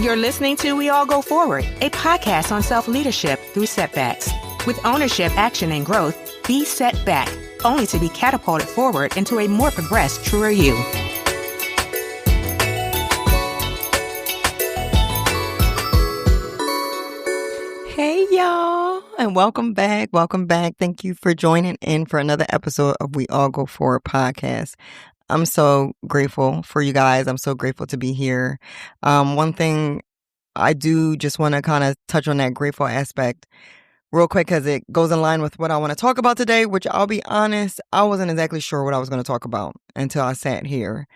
You're listening to We All Go Forward, a podcast on self-leadership through setbacks. With ownership, action, and growth, be set back, only to be catapulted forward into a more progressed, truer you. Hey, y'all, and welcome back. Welcome back. Thank you for joining in for another episode of We All Go Forward podcast. I'm so grateful for you guys. I'm so grateful to be here. One thing I do just want to kind of touch on that grateful aspect real quick because it goes in line with what I want to talk about today, which I'll be honest, I wasn't exactly sure what I was going to talk about until I sat here.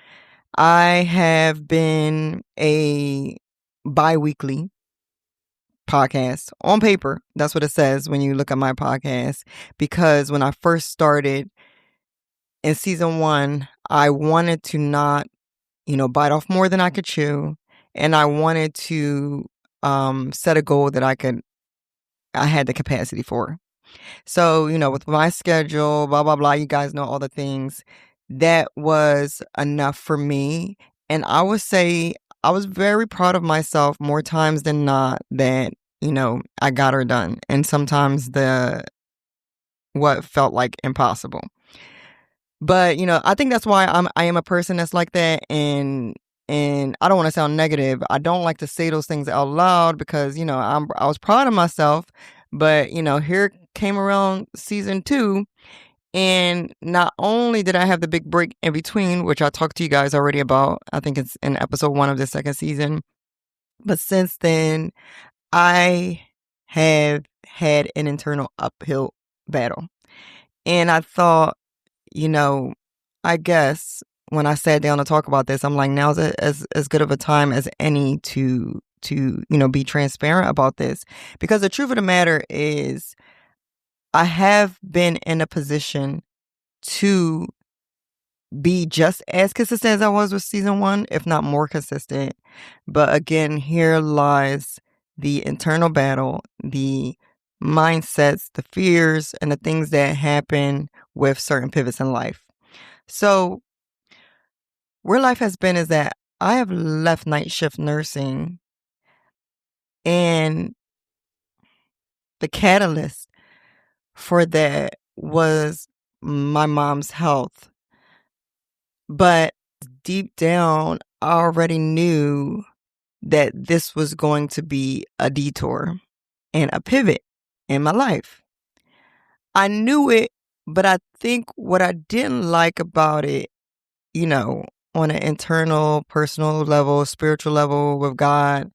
I have been a bi-weekly podcast on paper. That's what it says when you look at my podcast, because when I first started in season 1, I wanted to not, bite off more than I could chew. And I wanted to set a goal that I had the capacity for. So, with my schedule, blah, blah, blah, you guys know all the things. That was enough for me. And I would say I was very proud of myself more times than not that, I got her done. And sometimes what felt like impossible. But, I think that's why I am a person that's like that. And I don't want to sound negative. I don't like to say those things out loud because, I was proud of myself. But, here came around season 2. And not only did I have the big break in between, which I talked to you guys already about, I think it's in episode 1 of the second season. But since then, I have had an internal uphill battle. And I thought, I guess when I sat down to talk about this, I'm like, now's as good of a time as any to be transparent about this. Because the truth of the matter is, I have been in a position to be just as consistent as I was with season 1, if not more consistent. But again, here lies the internal battle, the mindsets, the fears, and the things that happen with certain pivots in life. So where life has been is that I have left night shift nursing, and the catalyst for that was my mom's health. But deep down, I already knew that this was going to be a detour and a pivot in my life. I knew it, but I think what I didn't like about it, on an internal, personal level, spiritual level with God,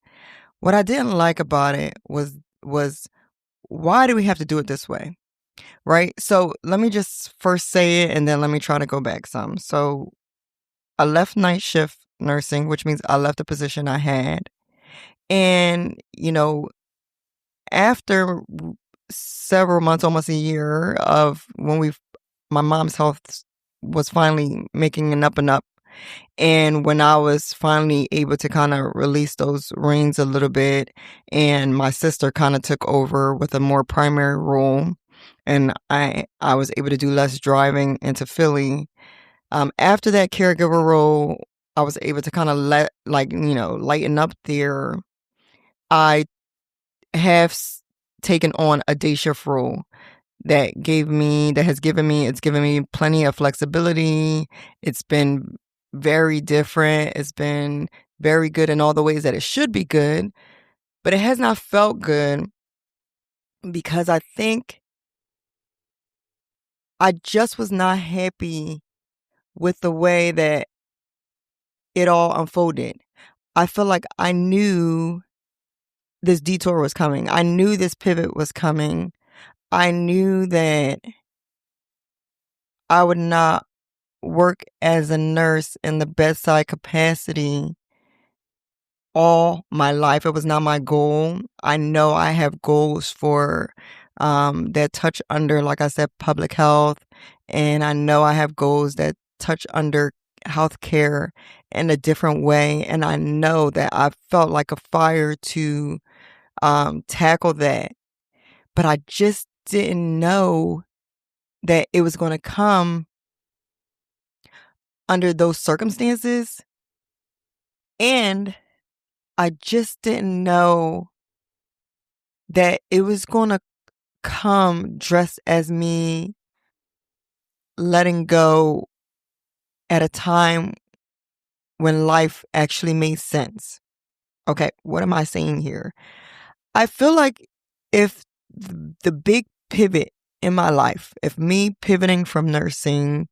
what I didn't like about it was why do we have to do it this way? Right? So let me just first say it and then let me try to go back some. So I left night shift nursing, which means I left the position I had. And, after several months, almost a year of when my mom's health was finally making an up and up. And when I was finally able to kind of release those reins a little bit, and my sister kind of took over with a more primary role, and I was able to do less driving into Philly. After that caregiver role, I was able to kind of lighten up there. I have taken on a day shift role it's given me plenty of flexibility. It's been very different. It's been very good in all the ways that it should be good, but it has not felt good because I think I just was not happy with the way that it all unfolded. I feel like I knew this detour was coming. I knew this pivot was coming. I knew that I would not work as a nurse in the bedside capacity all my life. It was not my goal. I know I have goals for that touch under, like I said, public health. And I know I have goals that touch under healthcare in a different way. And I know that I felt like a fire to tackle that. But I just didn't know that it was going to come under those circumstances. And I just didn't know that it was going to come dressed as me letting go at a time when life actually made sense. Okay, what am I saying here? I feel like if the big pivot in my life, if me pivoting from nursing,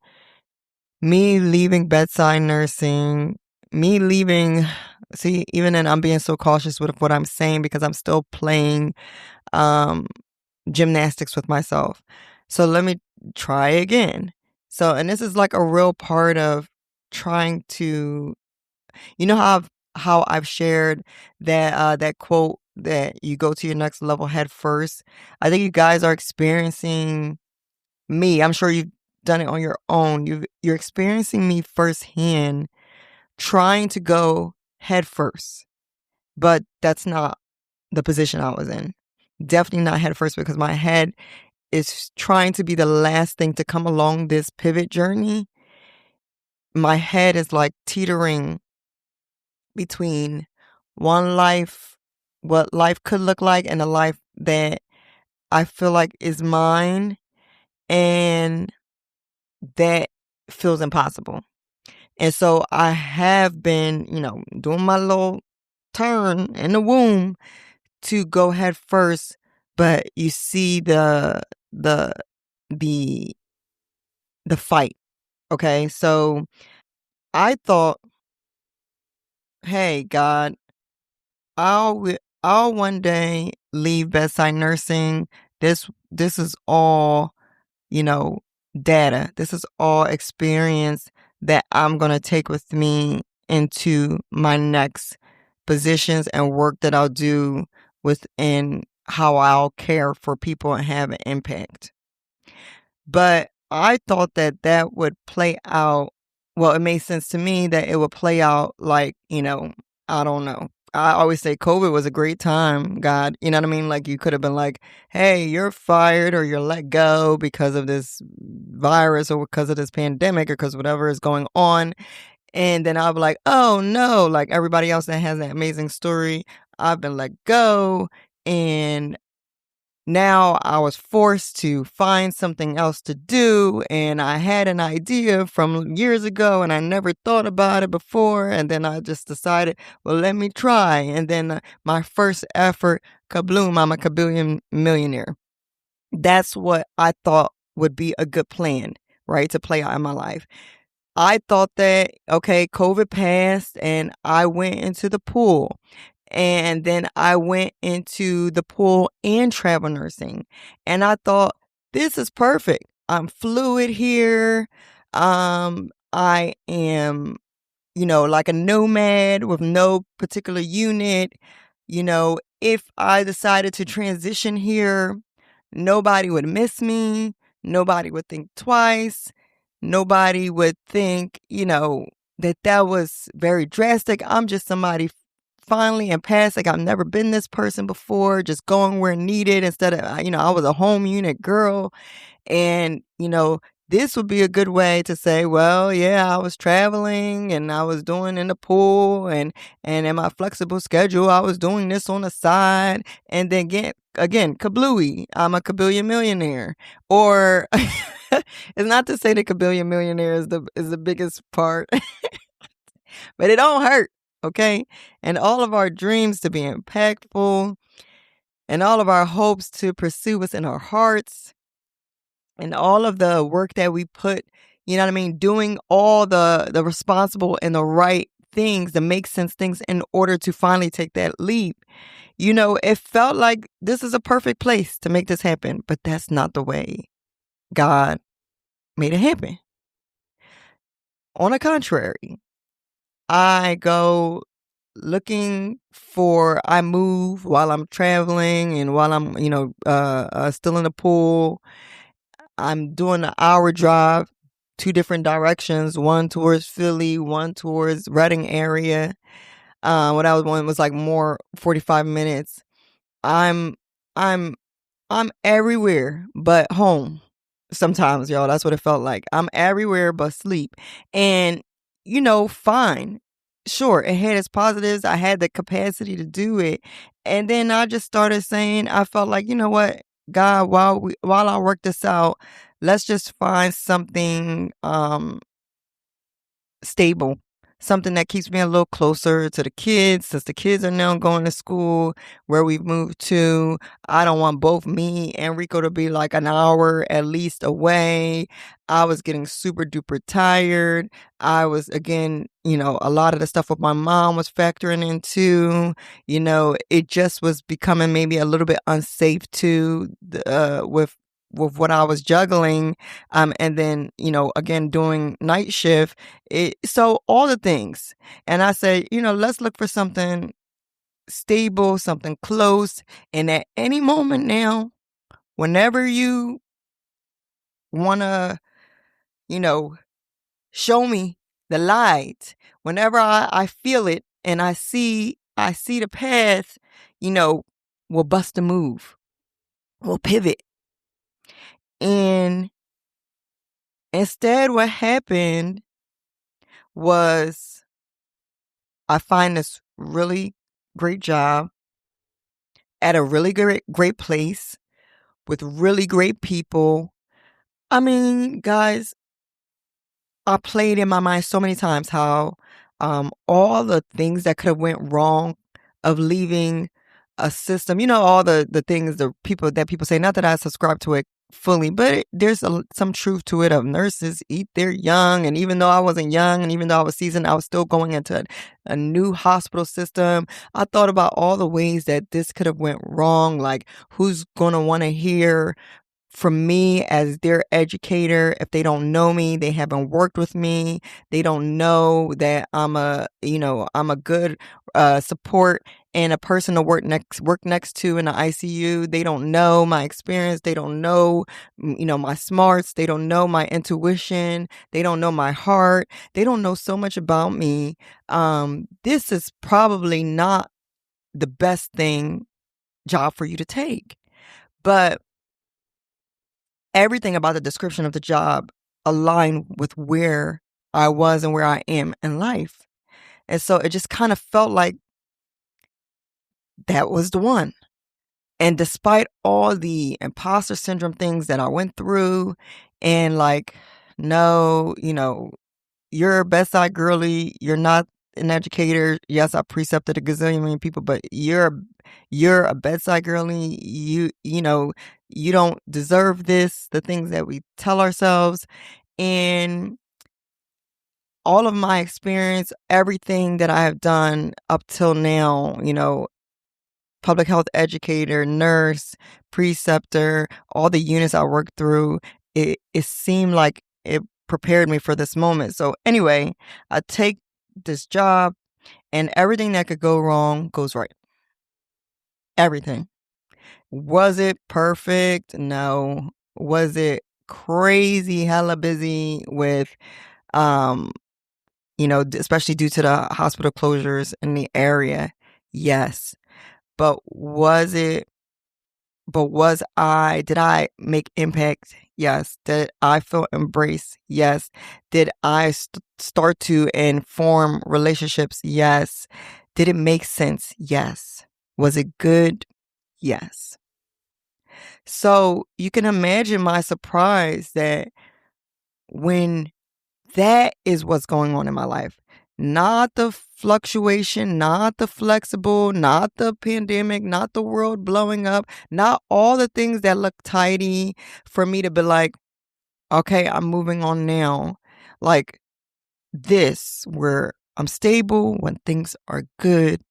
me leaving bedside nursing, me leaving, see, even then I'm being so cautious with what I'm saying because I'm still playing um, gymnastics with myself. So let me try again. So, and this is like a real part of trying to, how I've shared that that quote that you go to your next level head first. I think you guys are experiencing me. I'm sure you've done it on your own. You're experiencing me firsthand, trying to go head first, but that's not the position I was in. Definitely not head first because my head is trying to be the last thing to come along this pivot journey. My head is like teetering between one life, what life could look like, and a life that I feel like is mine, and that feels impossible. And so I have been, doing my little turn in the womb to go head first, but you see the the the fight. Okay? So I thought, "Hey, God, I'll one day leave bedside nursing. This is all, you know, data. This is all experience that I'm going to take with me into my next positions and work that I'll do within how I'll care for people and have an impact." But I thought that that would play out. Well, it made sense to me that it would play out like, I don't know. I always say COVID was a great time, God. You know what I mean? Like you could have been like, hey, you're fired or you're let go because of this virus or because of this pandemic or because whatever is going on. And then I'll be like, oh no, like everybody else that has that amazing story, I've been let go. And now I was forced to find something else to do, and I had an idea from years ago and I never thought about it before, and then I just decided, well, let me try. And then my first effort, kabloom, I'm a kabillion millionaire. That's what I thought would be a good plan, right, to play out in my life. I thought that, okay, COVID passed and I went into the pool. And then I went into the pool and travel nursing. And I thought, this is perfect. I'm fluid here. I am, like a nomad with no particular unit. If I decided to transition here, nobody would miss me. Nobody would think twice. Nobody would think, that was very drastic. I'm just somebody finally and past, like I've never been this person before, just going where needed instead of, I was a home unit girl. And, this would be a good way to say, well, yeah, I was traveling and I was doing in the pool and in my flexible schedule, I was doing this on the side. And then again, kablooey, I'm a kabillion millionaire. Or it's not to say that kabillion millionaire is the biggest part, but it don't hurt. Okay. And all of our dreams to be impactful and all of our hopes to pursue what's in our hearts and all of the work that we put, doing all the responsible and the right things, the make sense things in order to finally take that leap. It felt like this is a perfect place to make this happen, but that's not the way God made it happen. On the contrary, I go I move while I'm traveling and while I'm, still in the pool. I'm doing an hour drive, two different directions, one towards Philly, one towards Reading area. What I was one was like more 45 minutes. I'm I'm I'm everywhere but home. Sometimes, y'all, that's what it felt like. I'm everywhere but sleep. And, fine. sure, it had its positives. I had the capacity to do it. And then I just started saying, I felt like, you know what, God, while I work this out, let's just find something stable, something that keeps me a little closer to the kids, since the kids are now going to school where we've moved to. I don't want both me and Rico to be like an hour at least away. I was getting super duper tired. I was, again, a lot of the stuff with my mom was factoring into, it just was becoming maybe a little bit unsafe too, with what I was juggling. And then, again, doing night shift. So all the things. And I said, let's look for something stable, something close. And at any moment now, whenever you want to, show me the light, whenever I feel it and I see the path, we'll bust a move. We'll pivot. And instead, what happened was I find this really great job at a really great place with really great people. I mean, guys, I played in my mind so many times how all the things that could have went wrong of leaving a system, all the things that people say, not that I subscribe to it fully, but there's some truth to it, of nurses eat their young. And even though I wasn't young and even though I was seasoned, I was still going into a new hospital system. I thought about all the ways that this could have went wrong. Like, who's going to want to hear from me as their educator if they don't know me, they haven't worked with me, they don't know that I'm a good support and a person to work next to in the ICU. They don't know my experience, they don't know my smarts, they don't know my intuition, they don't know my heart, they don't know so much about me. This is probably not the best job for you to take. But everything about the description of the job aligned with where I was and where I am in life. And so it just kind of felt like that was the one. And despite all the imposter syndrome things that I went through, and like, no, you're a bedside girly, you're not an educator. Yes, I precepted a gazillion million people, but you're a bedside girly. You don't deserve this, the things that we tell ourselves. And all of my experience, everything that I have done up till now, public health educator, nurse, preceptor, all the units I worked through, it seemed like it prepared me for this moment. So anyway, I take this job and everything that could go wrong goes right. Everything. Was it perfect? No. Was it crazy hella busy with especially due to the hospital closures in the area? Yes. But did I make impact? Yes. Did I feel embraced? Yes. Did I start to and form relationships? Yes. Did it make sense? Yes. Was it good? Yes. So you can imagine my surprise that when that is what's going on in my life. Not the fluctuation, not the flexible, not the pandemic, not the world blowing up, not all the things that look tidy for me to be like, okay, I'm moving on now. Like this, where I'm stable, when things are good,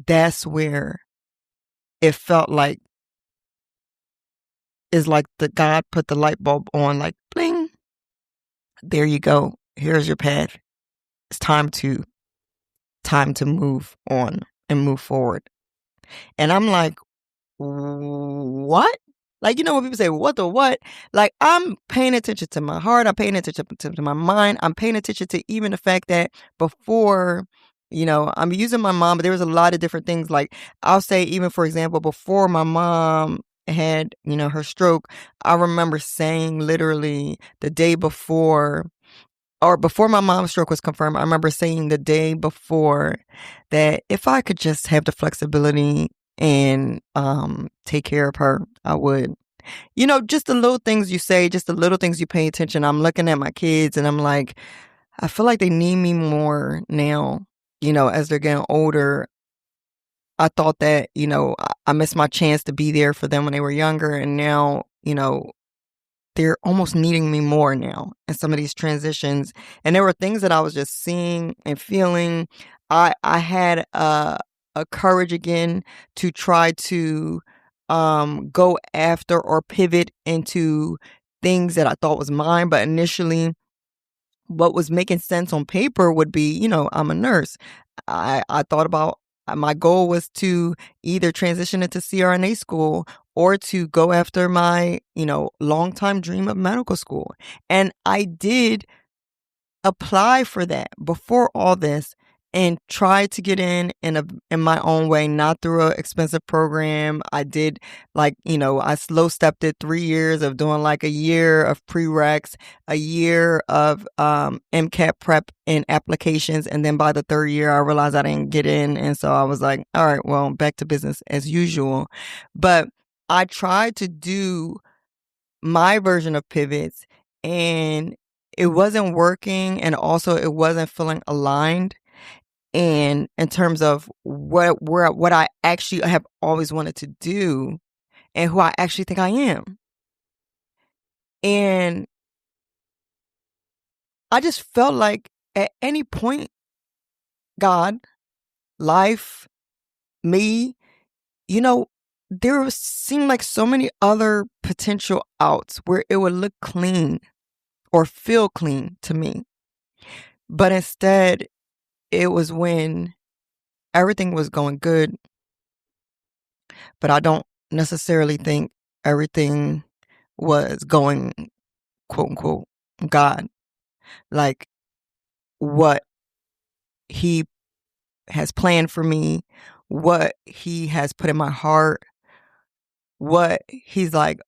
that's where it felt like is like the God put the light bulb on, like bling. There you go. Here's your path. It's time to move on and move forward. And I'm like, what? Like, when people say, what the what? Like, I'm paying attention to my heart. I'm paying attention to my mind. I'm paying attention to even the fact that before, I'm using my mom, but there was a lot of different things. Like, I'll say, even for example, before my mom had, her stroke, I remember saying literally the day before, or before my mom's stroke was confirmed, I remember saying the day before that if I could just have the flexibility and take care of her, I would. Just the little things you say, just the little things you pay attention. I'm looking at my kids and I'm like, I feel like they need me more now, as they're getting older. I thought that, I missed my chance to be there for them when they were younger. And now, they're almost needing me more now in some of these transitions. And there were things that I was just seeing and feeling. I had a courage again to try to go after or pivot into things that I thought was mine. But initially, what was making sense on paper would be, I'm a nurse. I thought about my goal was to either transition into CRNA school or to go after my, longtime dream of medical school. And I did apply for that before all this and try to get in my own way, not through an expensive program. I did I slow stepped it 3 years of doing like a year of prereqs, a year of MCAT prep and applications. And then by the 3rd year, I realized I didn't get in. And so I was like, all right, well, back to business as usual. But I tried to do my version of pivots and it wasn't working. And also it wasn't feeling aligned. And in terms of what I actually have always wanted to do and who I actually think I am. And I just felt like at any point, God, life, me, there seemed like so many other potential outs where it would look clean or feel clean to me. But instead, it was when everything was going good, but I don't necessarily think everything was going, quote unquote, God. Like what he has planned for me, what he has put in my heart, what he's like,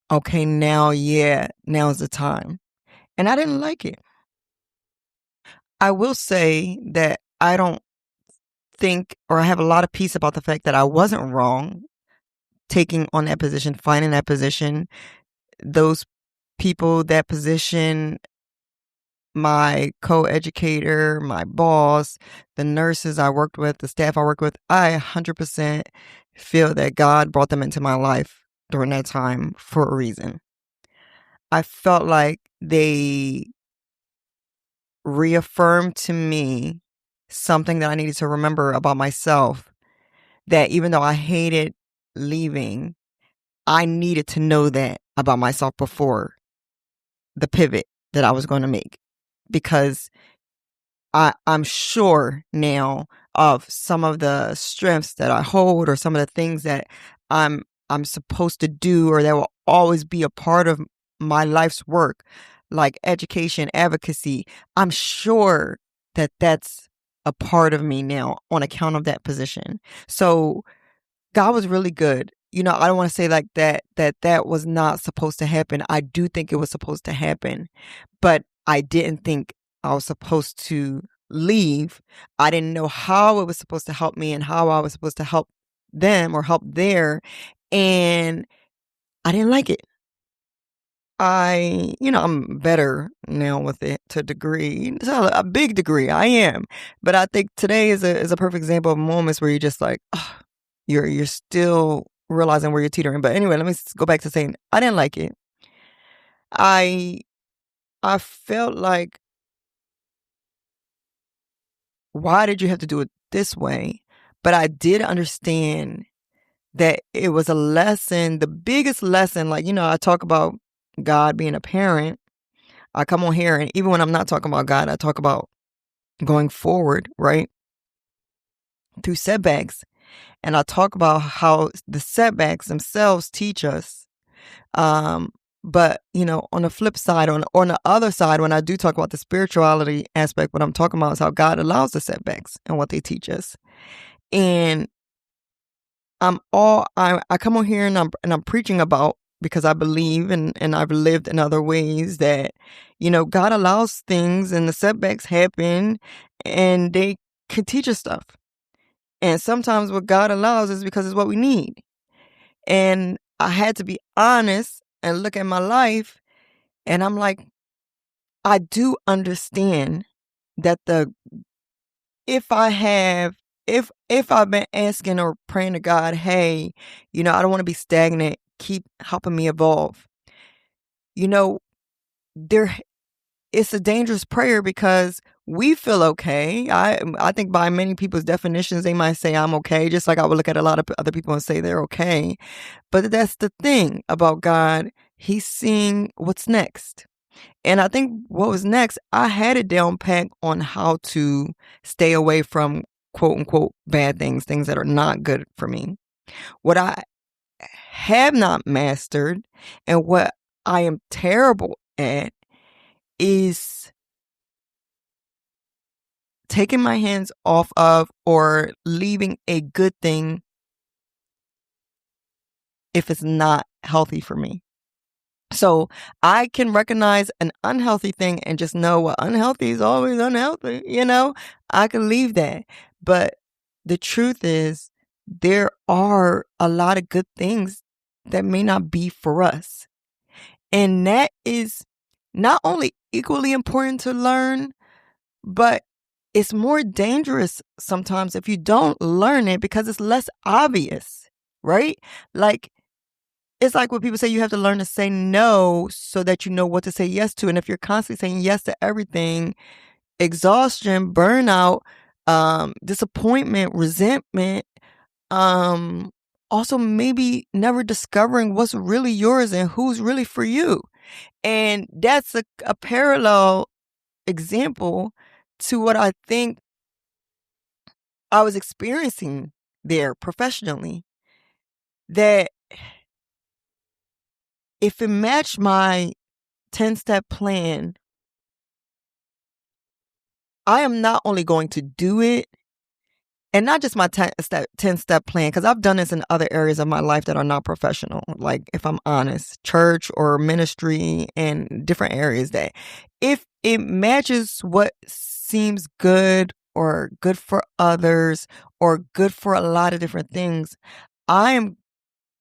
okay, now's the time. And I didn't like it. I will say that I don't think, or I have a lot of peace about the fact that I wasn't wrong taking on that position, finding that position. Those people, that position, my co-educator, my boss, the nurses I worked with, the staff I worked with, I 100% feel that God brought them into my life during that time for a reason. I felt like they reaffirmed to me something that I needed to remember about myself, that even though I hated leaving, I needed to know that about myself before the pivot that I was going to make, because I'm sure now of some of the strengths that I hold or some of the things that I'm supposed to do or that will always be a part of my life's work, like education, advocacy. I'm sure that that's a part of me now on account of that position. So God was really good. I don't want to say like that was not supposed to happen. I do think it was supposed to happen, but I didn't think I was supposed to leave. I didn't know how it was supposed to help me and how I was supposed to help them or help there. And I didn't like it. I'm better now with it to a degree. It's not a big degree. I am. But I think today is a perfect example of moments where you're just like, you're still realizing where you're teetering. But anyway, let me go back to saying I didn't like it. I felt like, why did you have to do it this way? But I did understand that it was a lesson, the biggest lesson. Like, I talk about God being a parent. I come on here, and even when I'm not talking about God, I talk about going forward, right? Through setbacks. And I talk about how the setbacks themselves teach us. But, on the flip side, on the other side, when I do talk about the spirituality aspect, what I'm talking about is how God allows the setbacks and what they teach us. And I come on here and I'm preaching about because I believe and I've lived in other ways that, God allows things and the setbacks happen and they can teach us stuff. And sometimes what God allows is because it's what we need. And I had to be honest and look at my life, and I'm like, I do understand that if I have if I've been asking or praying to God, hey, I don't want to be stagnant, keep helping me evolve. There it's a dangerous prayer because we feel okay. I think by many people's definitions, they might say I'm okay, just like I would look at a lot of other people and say they're okay. But that's the thing about God. He's seeing what's next. And I think what was next, I had it down pat on how to stay away from quote unquote bad things that are not good for me. What I have not mastered and what I am terrible at is taking my hands off of or leaving a good thing if it's not healthy for me. So I can recognize an unhealthy thing and just know what unhealthy is always unhealthy, I can leave that. But the truth is there are a lot of good things that may not be for us. And that is not only equally important to learn, but it's more dangerous sometimes if you don't learn it because it's less obvious, right? Like, it's like when people say you have to learn to say no so that you know what to say yes to. And if you're constantly saying yes to everything, exhaustion, burnout, disappointment, resentment, also maybe never discovering what's really yours and who's really for you. And that's a parallel example to what I think I was experiencing there professionally. That if it matched my 10-step plan, I am not only going to do it, and not just my 10-step plan, because I've done this in other areas of my life that are not professional, like if I'm honest, church or ministry and different areas, that if it matches what seems good or good for others or good for a lot of different things, I am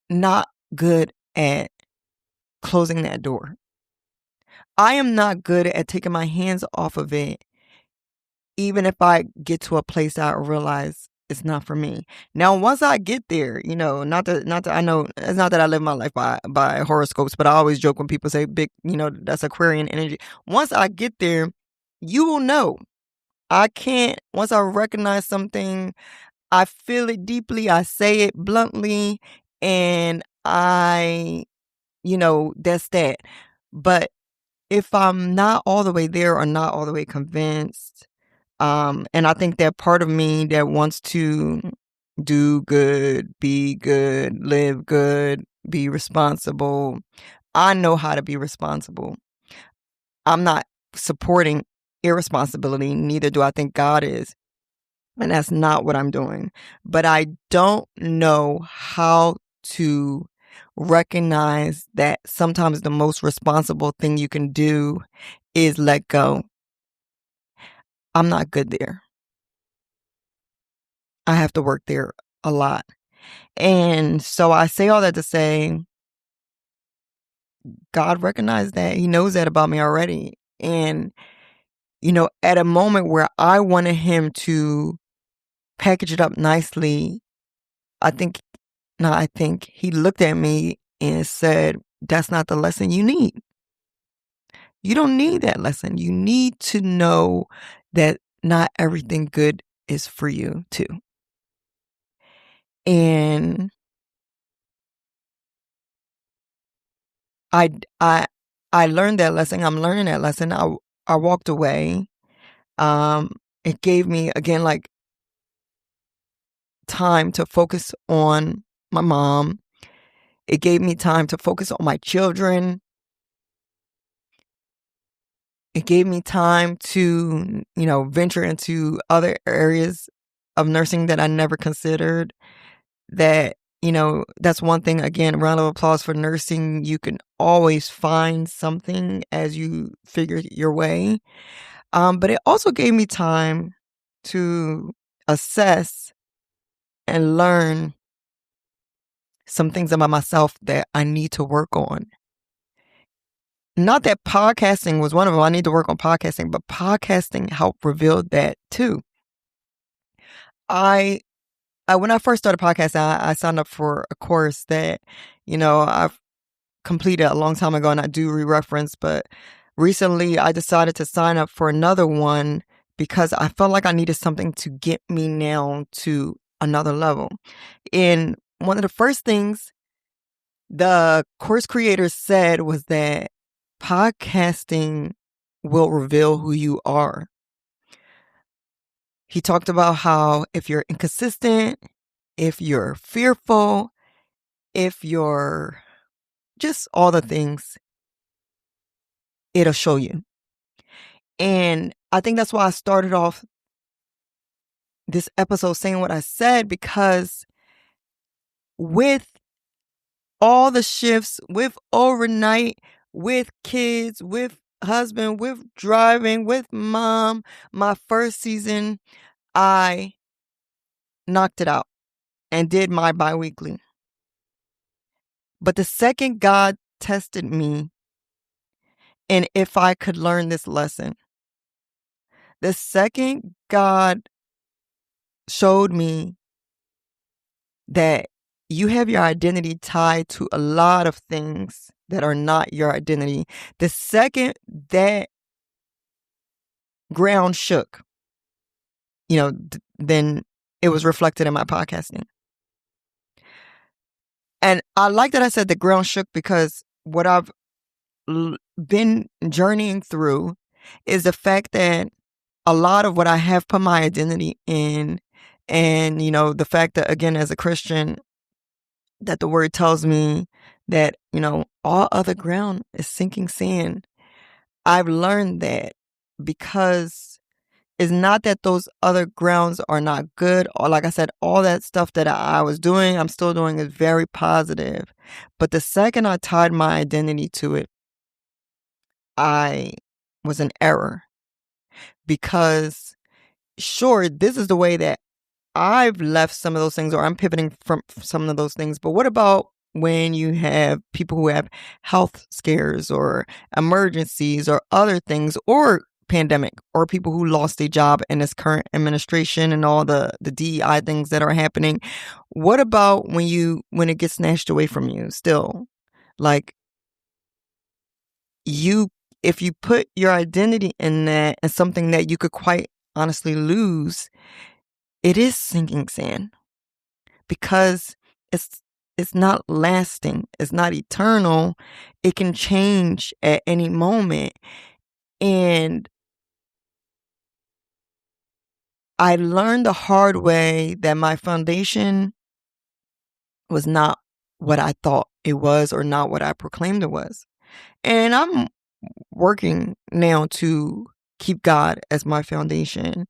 not good at closing that door. I am not good at taking my hands off of it, even if I get to a place that I realize it's not for me. Now, once I get there, not that I know it's not that I live my life by horoscopes, but I always joke when people say big, that's Aquarian energy. Once I get there, you will know. Once I recognize something, I feel it deeply, I say it bluntly, and that's that. But if I'm not all the way there or not all the way convinced, and I think that part of me that wants to do good, be good, live good, be responsible, I know how to be responsible. I'm not supporting irresponsibility, neither do I think God is. And that's not what I'm doing. But I don't know how to recognize that sometimes the most responsible thing you can do is let go. I'm not good there. I have to work there a lot. And so I say all that to say, God recognized that. He knows that about me already. And, at a moment where I wanted him to package it up nicely, I think he looked at me and said, that's not the lesson you need. You don't need that lesson. You need to know that not everything good is for you too. And I learned that lesson. I'm learning that lesson. I walked away. It gave me, again, like, time to focus on my mom. It gave me time to focus on my children. It gave me time to, venture into other areas of nursing that I never considered, that that's one thing. Again, round of applause for nursing. You can always find something as you figure your way. But it also gave me time to assess and learn some things about myself that I need to work on. Not that podcasting was one of them. I need to work on podcasting, but podcasting helped reveal that too. When I first started podcasting, I signed up for a course that, I've completed a long time ago, and I do re-reference, but recently I decided to sign up for another one because I felt like I needed something to get me now to another level. And one of the first things the course creator said was that podcasting will reveal who you are. He talked about how if you're inconsistent, if you're fearful, if you're just all the things, it'll show you. And I think that's why I started off this episode saying what I said, because with all the shifts, with overnight, with kids, with husband, with driving, with mom, my first season, I knocked it out and did my biweekly. But the second God tested me, and if I could learn this lesson, the second God showed me that you have your identity tied to a lot of things that are not your identity. The second that ground shook, then it was reflected in my podcasting. And I like that I said the ground shook, because what I've been journeying through is the fact that a lot of what I have put my identity in, and, the fact that, again, as a Christian, that the word tells me that, all other ground is sinking sand. I've learned that, because it's not that those other grounds are not good, or, like I said, all that stuff that I was doing, I'm still doing, is very positive. But the second I tied my identity to it, I was in error, because sure, this is the way that I've left some of those things, or I'm pivoting from some of those things. But what about when you have people who have health scares or emergencies or other things, or pandemic, or people who lost their job in this current administration and all the DEI things that are happening? What about when it gets snatched away from you still? Like, if you put your identity in that, and something that you could quite honestly lose, it is sinking sand, because it's not lasting. It's not eternal. It can change at any moment. And I learned the hard way that my foundation was not what I thought it was, or not what I proclaimed it was. And I'm working now to keep God as my foundation.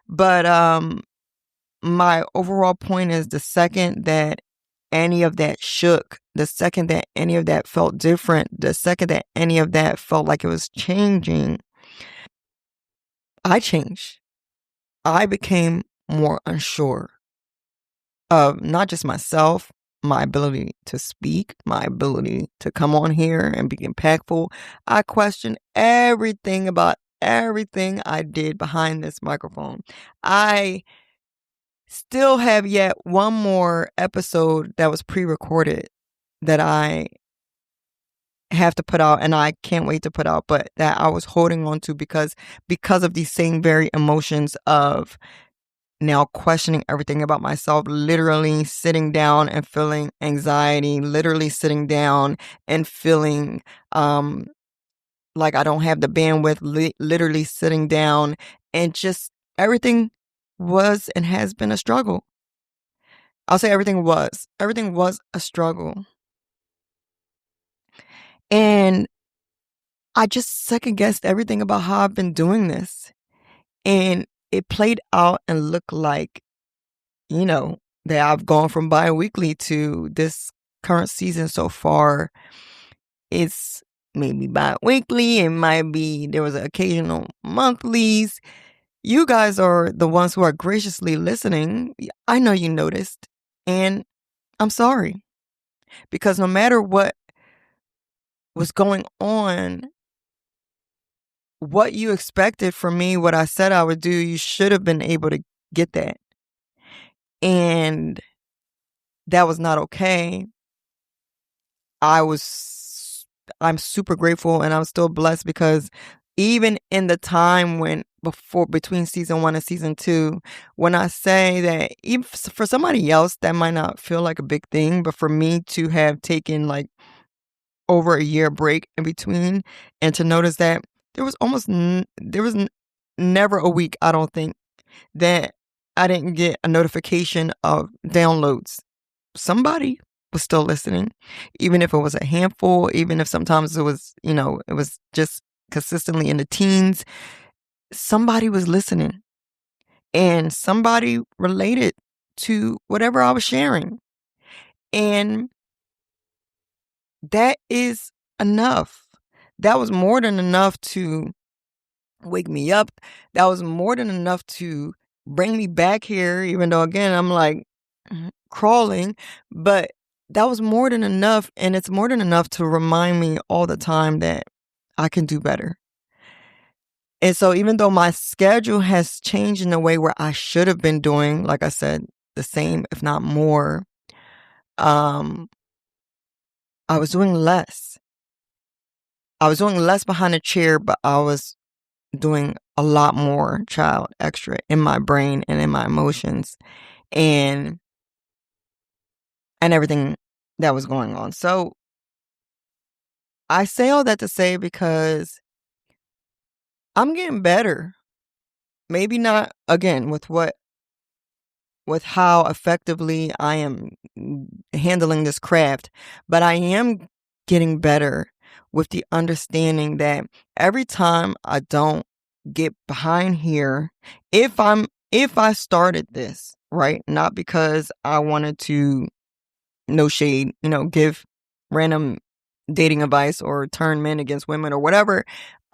But my overall point is, the second that any of that shook, the second that any of that felt different, the second that any of that felt like it was changing, I changed. I became more unsure of not just myself, my ability to speak, my ability to come on here and be impactful. I questioned everything about everything I did behind this microphone. I still have yet one more episode that was pre-recorded that I have to put out, and I can't wait to put out, but that I was holding on to because of these same very emotions of now questioning everything about myself, literally sitting down and feeling anxiety, literally sitting down and feeling like I don't have the bandwidth, literally sitting down, and just everything was and has been a struggle. I'll say everything was a struggle. And I just second guessed everything about how I've been doing this. And it played out and looked like, that I've gone from bi-weekly to this current season so far. It's maybe bi-weekly. It might be there was an occasional monthlies. You guys are the ones who are graciously listening. I know you noticed. And I'm sorry. Because no matter what was going on, what you expected from me, what I said I would do, you should have been able to get that. And that was not okay. I'm super grateful, and I'm still blessed because even in the time between season 1 and season 2, when I say that, even for somebody else that might not feel like a big thing, but for me to have taken like over a year break in between, and to notice that there was never a week, I don't think, that I didn't get a notification of downloads. Somebody was still listening, even if it was a handful, even if sometimes it was, it was just consistently in the teens. Somebody was listening, and somebody related to whatever I was sharing. And that is enough. That was more than enough to wake me up. That was more than enough to bring me back here, even though, again, I'm like crawling. But that was more than enough. And it's more than enough to remind me all the time that I can do better. And so even though my schedule has changed in a way where I should have been doing, like I said, the same, if not more, I was doing less. I was doing less behind a chair, but I was doing a lot more child extra in my brain and in my emotions and everything that was going on. So I say all that to say because I'm getting better. Maybe not, again, with how effectively I am handling this craft, but I am getting better with the understanding that every time I don't get behind here, if I started this, right, not because I wanted to, no shade, give random dating advice or turn men against women or whatever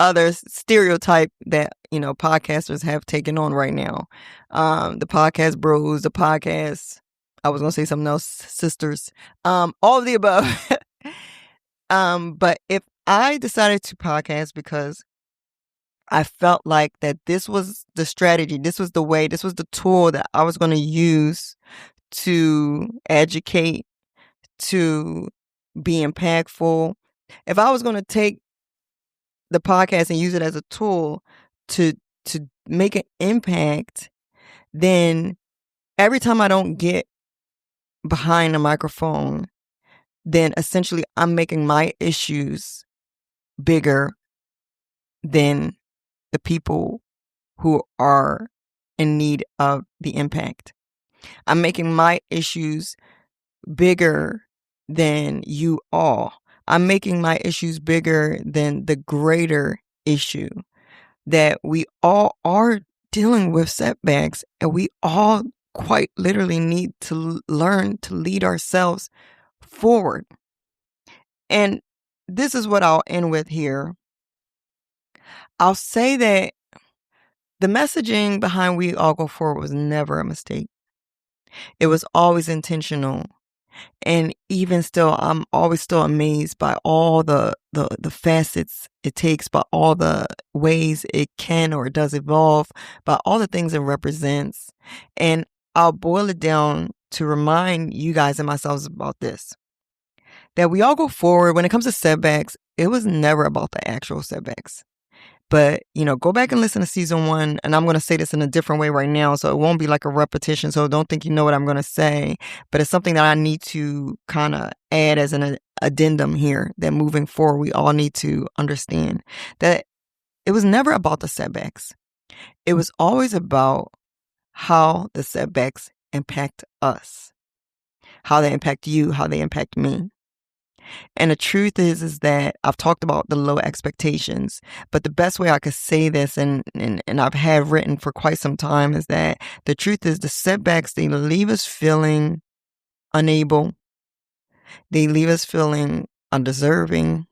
other stereotype that, podcasters have taken on right now. The podcast bros, the podcast, I was going to say something else, sisters, all of the above. But if I decided to podcast because I felt like that this was the strategy, this was the way, this was the tool that I was going to use to educate, to be impactful. If I was going to take the podcast and use it as a tool to make an impact, then every time I don't get behind the microphone, then essentially I'm making my issues bigger than the people who are in need of the impact. I'm making my issues bigger than you all. I'm making my issues bigger than the greater issue that we all are dealing with setbacks, and we all quite literally need to learn to lead ourselves forward. And this is what I'll end with here. I'll say that the messaging behind We All Go Forward was never a mistake. It was always intentional. And even still, I'm always still amazed by all the facets it takes, by all the ways it can or does evolve, by all the things it represents. And I'll boil it down to remind you guys and myself about this. That we all go forward. When it comes to setbacks, it was never about the actual setbacks. But, go back and listen to season 1. And I'm going to say this in a different way right now, so it won't be like a repetition. So don't think you know what I'm going to say. But it's something that I need to kind of add as an addendum here, that moving forward, we all need to understand that it was never about the setbacks. It was always about how the setbacks impact us, how they impact you, how they impact me. And the truth is that I've talked about the low expectations, but the best way I could say this, and I've had written for quite some time, is that the truth is the setbacks, they leave us feeling unable. They leave us feeling undeserving,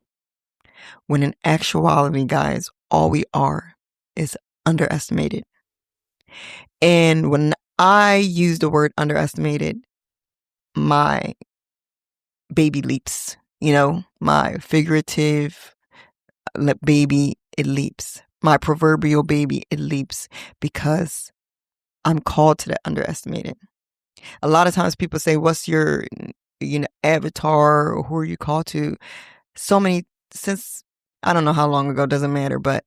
when in actuality, guys, all we are is underestimated. And when I use the word underestimated, my baby leaps, my figurative baby, it leaps. My proverbial baby, it leaps, because I'm called to the underestimated. A lot of times people say, what's your, avatar, or who are you called to? Since I don't know how long ago, doesn't matter, but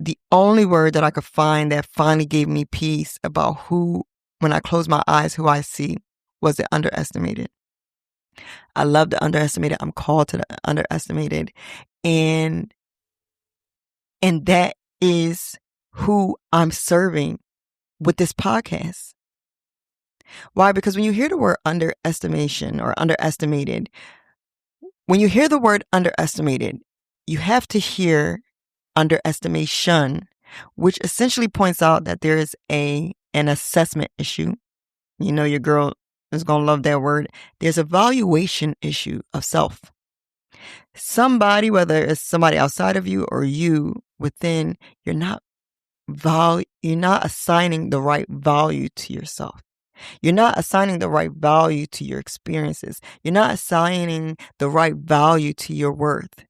the only word that I could find that finally gave me peace about when I close my eyes, who I see, was the underestimated. I love the underestimated. I'm called to the underestimated. And that is who I'm serving with this podcast. Why? Because when you hear the word underestimation or underestimated, when you hear the word underestimated, you have to hear underestimation, which essentially points out that there is an assessment issue. Your girl is going to love that word. There's a valuation issue of self. Somebody, whether it's somebody outside of you or you within, you're not assigning the right value to yourself. You're not assigning the right value to your experiences. You're not assigning the right value to your worth.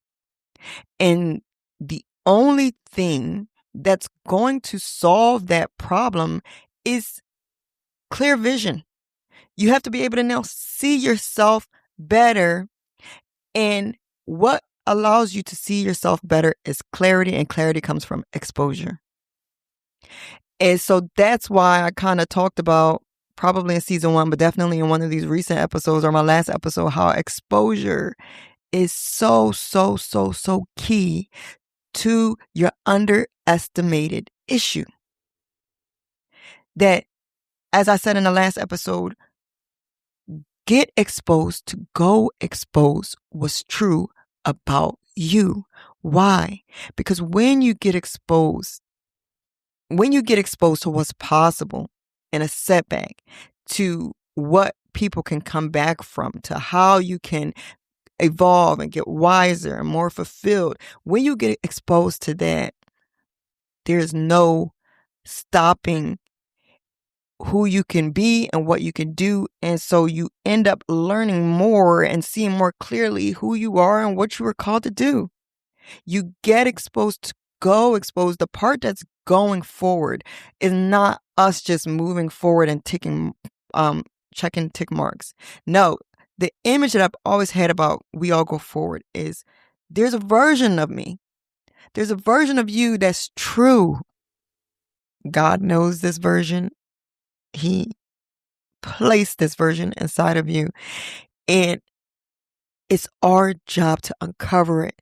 And the only thing that's going to solve that problem is clear vision. You have to be able to now see yourself better. And what allows you to see yourself better is clarity, and clarity comes from exposure. And so that's why I kind of talked about, probably in season 1, but definitely in one of these recent episodes or my last episode, how exposure is so, so, so, so key to your underestimated issue. That, as I said in the last episode, get exposed to go expose what's true about you. Why? Because when you get exposed to what's possible in a setback, to what people can come back from, to how you can evolve and get wiser and more fulfilled, when you get exposed to that, there's no stopping who you can be and what you can do. And so you end up learning more and seeing more clearly who you are and what you were called to do. You get exposed to go expose. The part that's going forward is not us just moving forward and checking tick marks. No, the image that I've always had about we all go forward is there's a version of me. There's a version of you that's true. God knows this version. He placed this version inside of you. And it's our job to uncover it.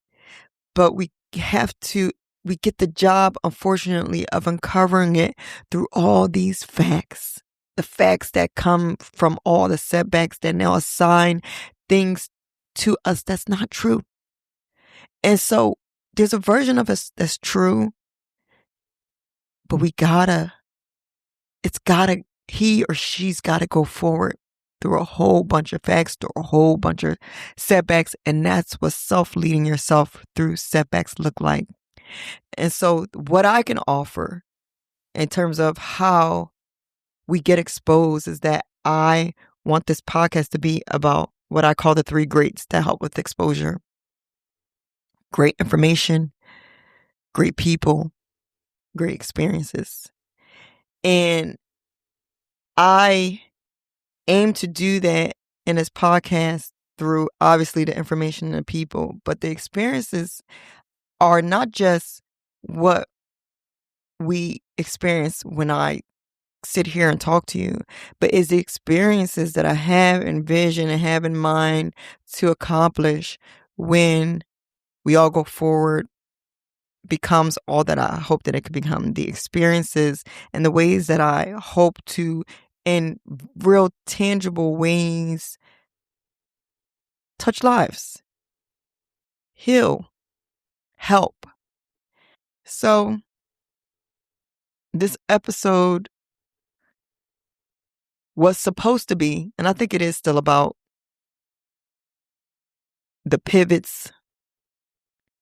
But we get the job, unfortunately, of uncovering it through all these facts. The facts that come from all the setbacks that now assign things to us that's not true. And so there's a version of us that's true, but he or she's gotta go forward through a whole bunch of facts, through a whole bunch of setbacks. And that's what self-leading yourself through setbacks look like. And so what I can offer in terms of how we get exposed is that I want this podcast to be about what I call the 3 greats that help with exposure. Great information, great people, great experiences. And I aim to do that in this podcast through obviously the information and the people, but the experiences are not just what we experience when I sit here and talk to you, but is the experiences that I have in vision and have in mind to accomplish when we all go forward becomes all that I hope that it could become. The experiences and the ways that I hope to, in real tangible ways, touch lives, heal, help. So this episode was supposed to be, and I think it is still, about the pivots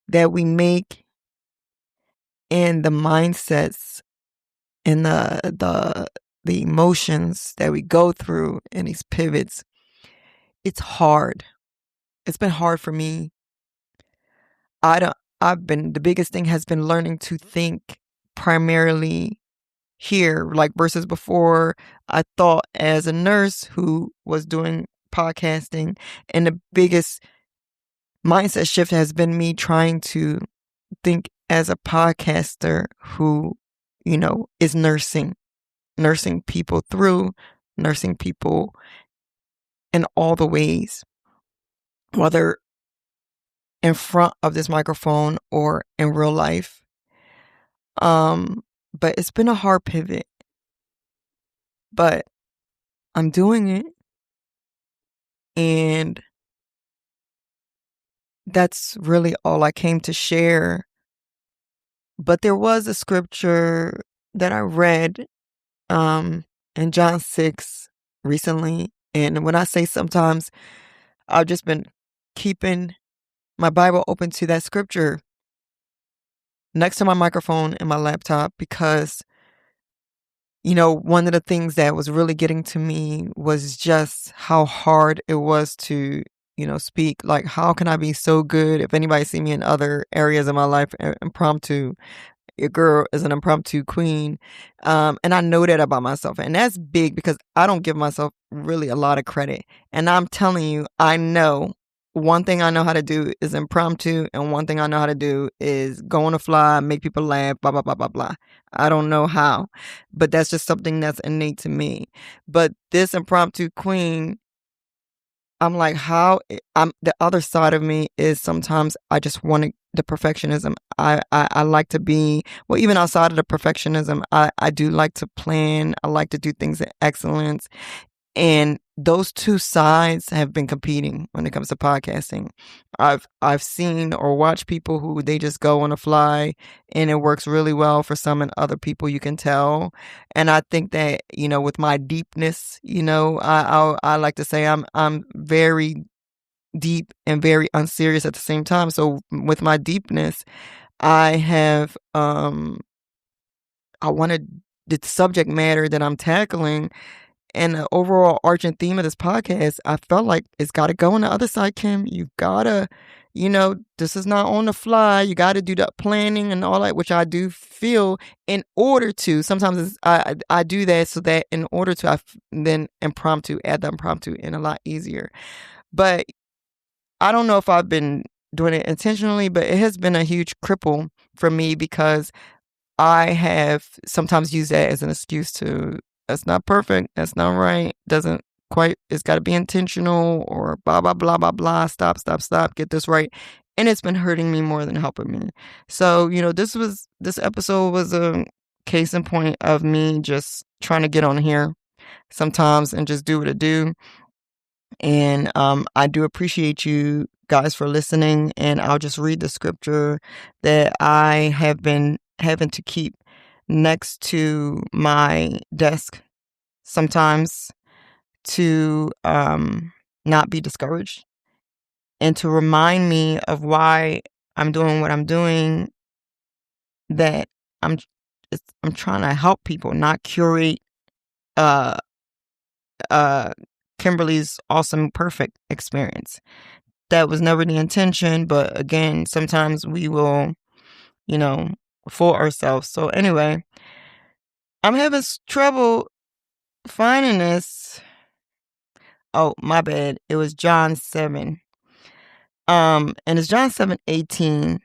that we make and the mindsets and the emotions that we go through in these pivots. It's hard. It's been hard for me. The biggest thing has been learning to think primarily here, like versus before. I thought as a nurse who was doing podcasting, and the biggest mindset shift has been me trying to think as a podcaster who, is nursing people through, nursing people in all the ways, whether in front of this microphone or in real life. But it's been a hard pivot, but I'm doing it. And that's really all I came to share. But there was a scripture that I read in John 6 recently. And when I say sometimes, I've just been keeping my Bible open to that scripture next to my microphone and my laptop, because, one of the things that was really getting to me was just how hard it was to, speak. Like, how can I be so good? If anybody see me in other areas of my life, impromptu, your girl is an impromptu queen. And I know that about myself. And that's big because I don't give myself really a lot of credit. And I'm telling you, I know one thing I know how to do is impromptu. And one thing I know how to do is go on the fly, make people laugh, blah, blah, blah, blah, blah. I don't know how, but that's just something that's innate to me. But this impromptu queen, I'm like, I'm the other side of me is sometimes I just want the perfectionism. I like to be, well, even outside of the perfectionism, I do like to plan. I like to do things in excellence. And those two sides have been competing when it comes to podcasting. I've seen or watched people who they just go on the fly and it works really well for some, and other people you can tell. And I think that, with my deepness, I like to say I'm very deep and very unserious at the same time. So with my deepness, I have I wanted the subject matter that I'm tackling. And the overall arching theme of this podcast, I felt like it's got to go on the other side, Kim. You've got to, this is not on the fly. You got to do the planning and all that, which I do feel in order to. Sometimes I do that so that in order to, then add the impromptu in a lot easier. But I don't know if I've been doing it intentionally, but it has been a huge cripple for me because I have sometimes used that as an excuse to, that's not perfect, that's not right, doesn't quite, it's got to be intentional, or blah, blah, blah, blah, blah, stop, get this right. And it's been hurting me more than helping me. So, this episode was a case in point of me just trying to get on here sometimes and just do what I do. And I do appreciate you guys for listening. And I'll just read the scripture that I have been having to keep next to my desk sometimes to not be discouraged, and to remind me of why I'm doing what I'm doing, that I'm trying to help people, not curate uh Kimberly's awesome perfect experience. That was never the intention, but again, sometimes we will, fool ourselves. So anyway, I'm having trouble finding this. Oh, my bad. It was John 7. And it's John 7:18.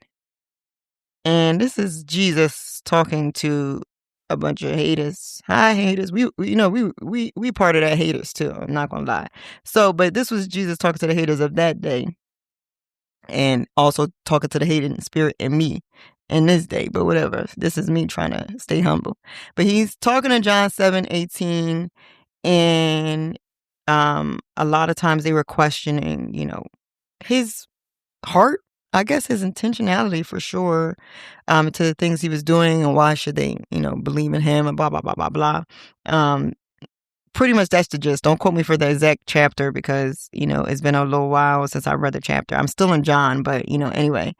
And this is Jesus talking to a bunch of haters. Hi, haters. We part of that haters too. I'm not gonna lie. So, but this was Jesus talking to the haters of that day, and also talking to the hating spirit in me in this day. But whatever. This is me trying to stay humble. But he's talking to John 7:18, and a lot of times they were questioning, his heart, I guess his intentionality for sure, to the things he was doing and why should they, believe in him and blah, blah, blah, blah, blah. Pretty much that's the gist. Don't quote me for the exact chapter because, it's been a little while since I read the chapter. I'm still in John, but, anyway,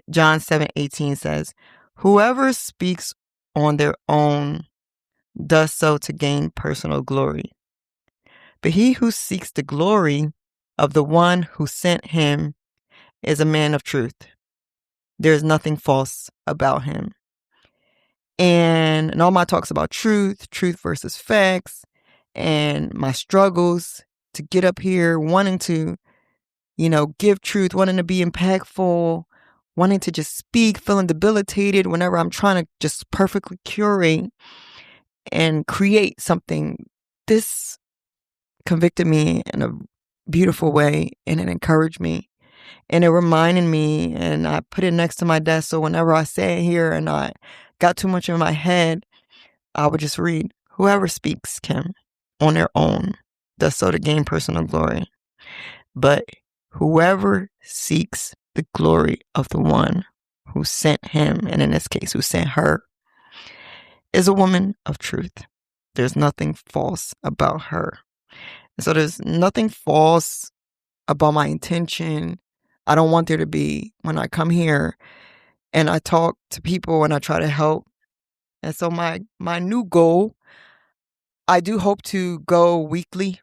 John 7:18 says, whoever speaks on their own does so to gain personal glory. But he who seeks the glory of the one who sent him is a man of truth. There is nothing false about him. And all my talks about truth versus facts, and my struggles to get up here, wanting to, give truth, wanting to be impactful, wanting to just speak, feeling debilitated whenever I'm trying to just perfectly curate and create something. This convicted me in a beautiful way, and it encouraged me. And it reminded me, and I put it next to my desk, so whenever I sat here and I got too much in my head, I would just read, whoever speaks, Kim, on their own does so to gain personal glory. But whoever seeks the glory of the one who sent him, and in this case, who sent her, is a woman of truth. There's nothing false about her. So there's nothing false about my intention. I don't want there to be when I come here and I talk to people and I try to help. And so my new goal, I do hope to go weekly.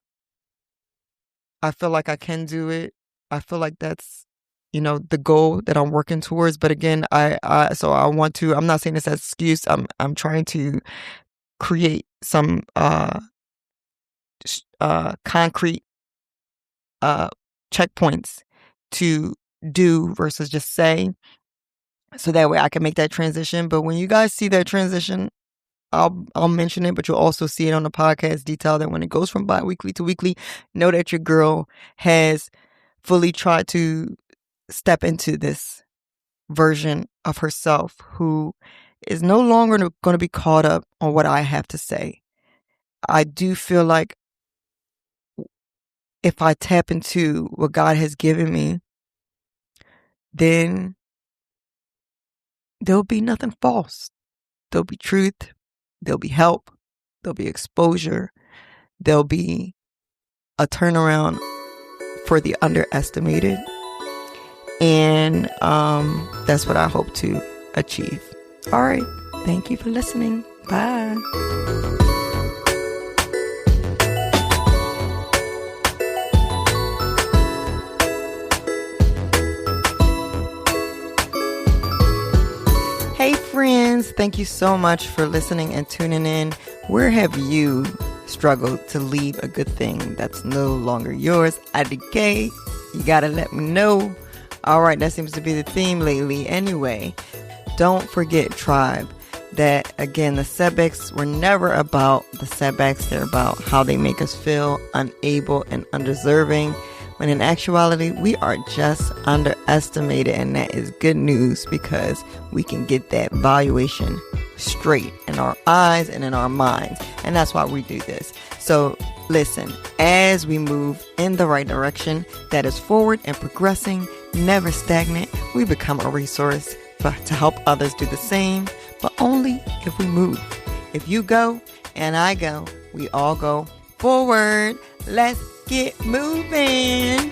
I feel like I can do it. I feel like that's, the goal that I'm working towards. But again, I'm not saying this as an excuse. I'm trying to create some concrete checkpoints to do versus just say, so that way I can make that transition. But when you guys see that transition, I'll mention it, but you'll also see it on the podcast detail that when it goes from bi-weekly to weekly, know that your girl has fully tried to step into this version of herself who is no longer going to be caught up on what I have to say. I do feel like if I tap into what God has given me, then there'll be nothing false. There'll be truth. There'll be help. There'll be exposure. There'll be a turnaround for the underestimated. And that's what I hope to achieve. All right. Thank you for listening. Bye. Hey friends, thank you so much for listening and tuning in. Where have you struggled to leave a good thing that's no longer yours? IDK, you gotta let me know. Alright, that seems to be the theme lately. Anyway, don't forget, tribe, that again, the setbacks were never about the setbacks. They're about how they make us feel unable and undeserving. When in actuality, we are just underestimated, and that is good news because we can get that valuation straight in our eyes and in our minds. And that's why we do this. So listen, as we move in the right direction, that is forward and progressing, never stagnant, we become a resource to help others do the same, but only if we move. If you go and I go, we all go forward. Let's get moving.